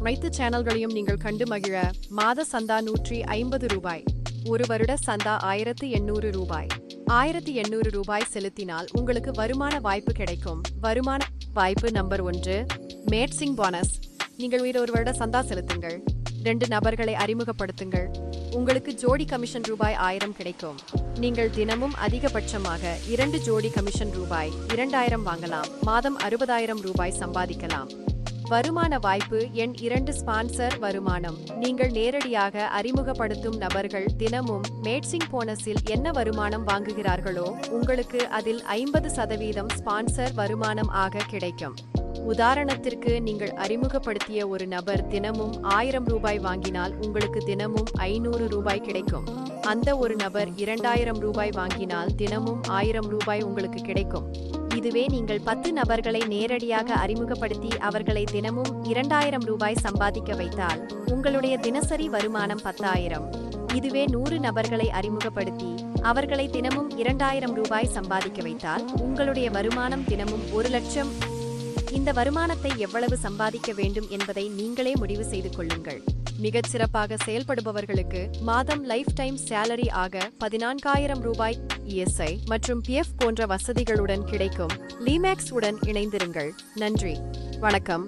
அனைத்து சேனல்களையும் நீங்கள் கண்டு மகிழ மாத சந்தா ரூபாய் 150, ஒரு வருட சந்தா ரூபாய் 1800 செலுத்தினால் உங்களுக்கு வருமான வாய்ப்பு கிடைக்கும். வருமான வாய்ப்பு நம்பர் 1, மேட்சிங் போனஸ். நீங்கள் ஒரு வருட சந்தா செலுத்துங்கள், 2 நபர்களை அறிமுகப்படுத்துங்கள், உங்களுக்கு ஜோடி கமிஷன் ரூபாய் 1000 கிடைக்கும். நீங்கள் தினமும் அதிகபட்சமாக 2 ஜோடி கமிஷன் ரூபாய் 2000 வாங்கலாம். மாதம் 60,000 ரூபாய் சம்பாதிக்கலாம். வருமான வாய்ப்பு எண் 2, ஸ்பான்சர் வருமானம். நீங்கள் நேரடியாக அறிமுகப்படுத்தும் நபர்கள் தினமும் மேட்சிங் போனஸில் என்ன வருமானம் வாங்குகிறார்களோ உங்களுக்கு அதில் 50% ஸ்பான்சர் வருமானம் ஆக கிடைக்கும். உதாரணத்திற்கு, நீங்கள் அறிமுகப்படுத்திய ஒரு நபர் தினமும் 1000 ரூபாய் வாங்கினால் உங்களுக்கு தினமும் 500 ரூபாய் கிடைக்கும். அந்த ஒரு நபர் 2000 ரூபாய் வாங்கினால் தினமும் 1000 ரூபாய் உங்களுக்கு கிடைக்கும். இதுவே நீங்கள் 10 நபர்களை நேரடியாக அறிமுகப்படுத்தி அவர்களை தினமும் 2000 ரூபாய் சம்பாதிக்க வைத்தால் உங்களுடைய தினசரி வருமானம் 10,000. இதுவே 100 நபர்களை அறிமுகப்படுத்தி அவர்களை தினமும் 2000 ரூபாய் சம்பாதிக்க வைத்தால் உங்களுடைய வருமானம் தினமும் 1,00,000. இந்த வருமானத்தை எவ்வளவு சம்பாதிக்க வேண்டும் என்பதை நீங்களே முடிவு செய்து கொள்ளுங்கள். மிகச் சிறப்பாக செயல்படுபவர்களுக்கு மாதம் லைஃப் டைம் சேலரி ஆக 14,000 ரூபாய் ESI மற்றும் PF போன்ற வசதிகளுடன் கிடைக்கும். லிமேக்ஸ் உடன் இணைந்திருங்கள். நன்றி, வணக்கம்.